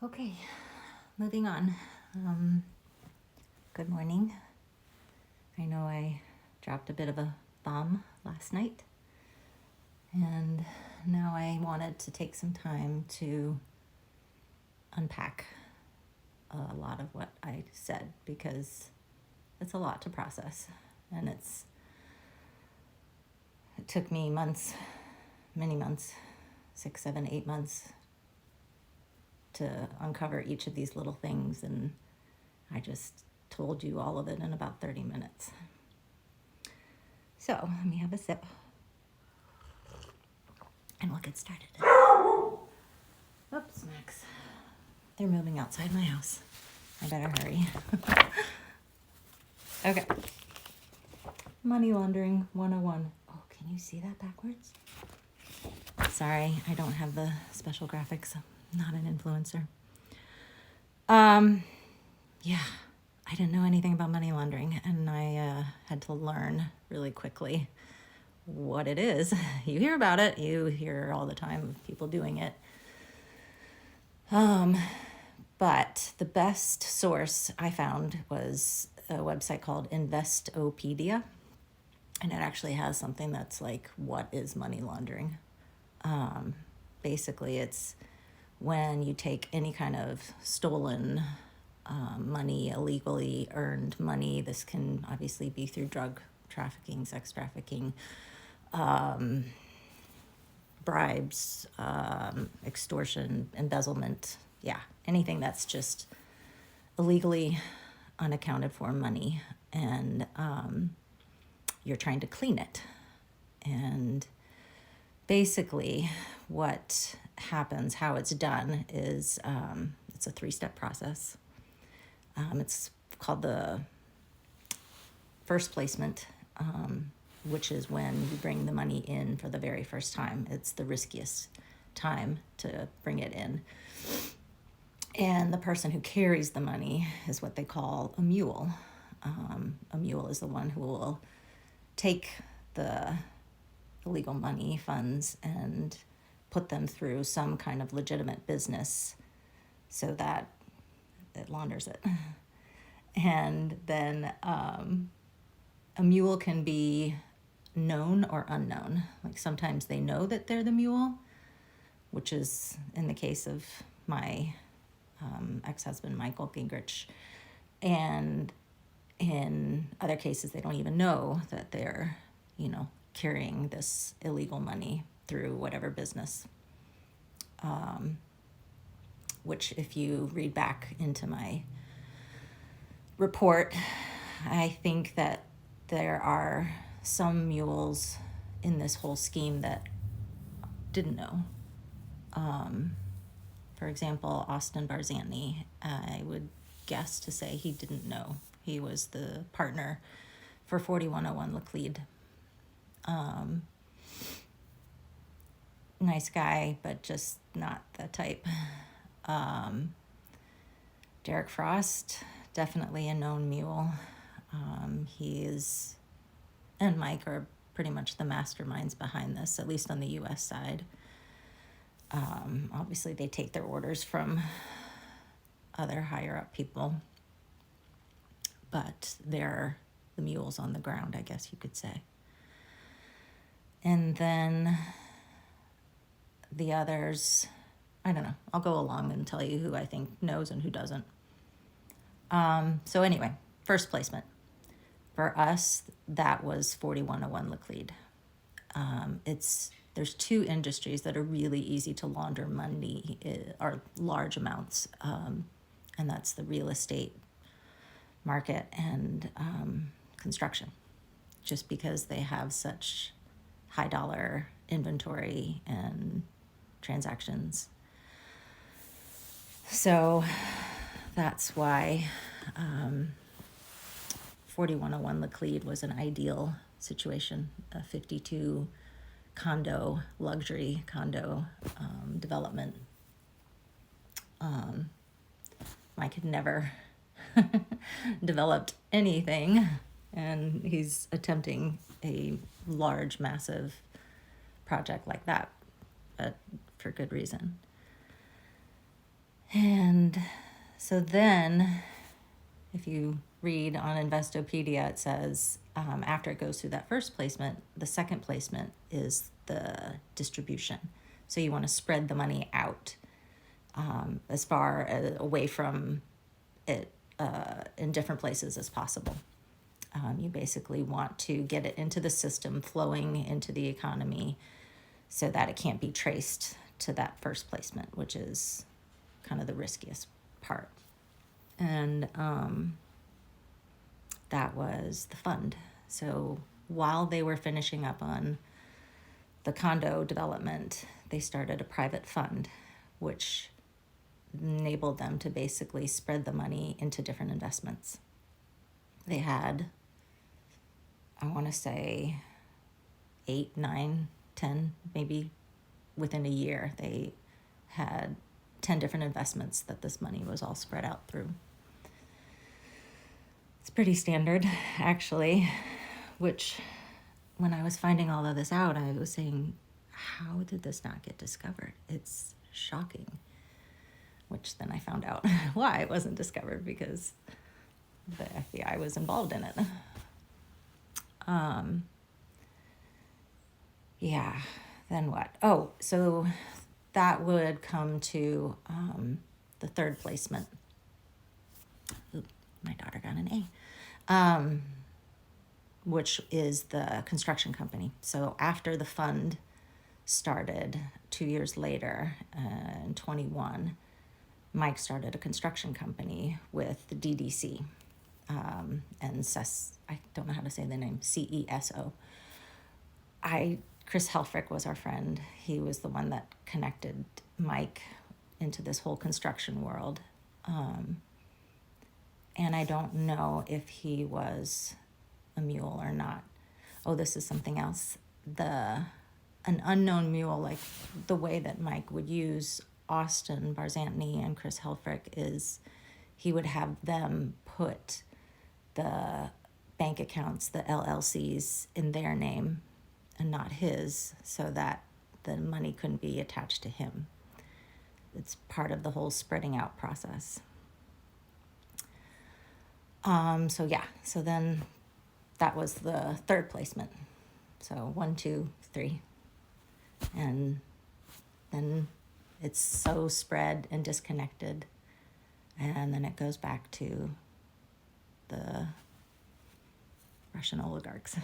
Okay, moving on. Good morning. I know I dropped a bit of a bomb last night, and now I wanted to take some time to unpack a lot of what I said because it's a lot to process, and it took me months, many months, 6, 7, 8 months to uncover each of these little things, and I just told you all of it in about 30 minutes. So let me have a sip and we'll get started. Oops, Max. They're moving outside my house. I better hurry. Okay. Money laundering 101. Oh, can you see that backwards? Sorry, I don't have the special graphics. I'm not an influencer. Yeah, I didn't know anything about money laundering, and I had to learn really quickly what it is. You hear about it. You hear all the time of people doing it. But the best source I found was a website called Investopedia, and it actually has something that's like, what is money laundering? Basically, it's when you take any kind of stolen money, illegally earned money. This can obviously be through drug trafficking, sex trafficking, bribes, extortion, embezzlement. Yeah, anything that's just illegally unaccounted for money, and you're trying to clean it. And basically what happens, how it's done, is it's a 3-step process. It's called the first placement, which is when you bring the money in for the very first time. It's the riskiest time to bring it in. And the person who carries the money is what they call a mule. A mule is the one who will take the illegal money, funds, and put them through some kind of legitimate business so that it launders it. And then a mule can be known or unknown. Like sometimes they know that they're the mule, which is in the case of my ex-husband, Michael Gingrich. And in other cases, they don't even know that they're, carrying this illegal money through whatever business. Which, if you read back into my report, I think that there are some mules in this whole scheme that didn't know. For example, Austin Barzani, I would guess to say he didn't know. He was the partner for 4101 Laclede. Nice guy, but just not the type. Derek Frost, definitely a known mule. He is, and Mike are pretty much the masterminds behind this, at least on the U.S. side. Obviously, they take their orders from other higher up people, but they're the mules on the ground, I guess you could say. And then the others, I don't know. I'll go along and tell you who I think knows and who doesn't. So anyway, first placement. For us, that was 4101 Laclede. There's 2 industries that are really easy to launder money, or large amounts, and that's the real estate market and construction, just because they have such high dollar inventory and transactions. So that's why 4101 Laclede was an ideal situation, a 52 luxury condo development. Mike had never developed anything, and he's attempting a large, massive project like that, but for good reason. And So then, if you read on Investopedia, it says after it goes through that first placement, the second placement is the distribution. So you want to spread the money out as far away from it in different places as possible. You basically want to get it into the system, flowing into the economy, so that it can't be traced to that first placement, which is kind of the riskiest part. And that was the fund. So while they were finishing up on the condo development, they started a private fund, which enabled them to basically spread the money into different investments. They had, I want to say, 8, 9, 10, maybe within a year, they had 10 different investments that this money was all spread out through. It's pretty standard, actually, which when I was finding all of this out, I was saying, how did this not get discovered? It's shocking. Which then I found out why it wasn't discovered, because the FBI was involved in it. Yeah, then what? Oh, so that would come to the third placement. Ooh, my daughter got an A. Which is the construction company. So after the fund started 2 years later, in 21, Mike started a construction company with the DDC and CES, I don't know how to say the name, CESO. Chris Helfrich was our friend. He was the one that connected Mike into this whole construction world. And I don't know if he was a mule or not. Oh, this is something else. An unknown mule, like the way that Mike would use Austin Barzantni and Chris Helfrich, is he would have them put the bank accounts, the LLCs, in their name and not his, so that the money couldn't be attached to him. It's part of the whole spreading out process. So then that was the third placement. So 1, 2, 3. And then it's so spread and disconnected. And then it goes back to the Russian oligarchs.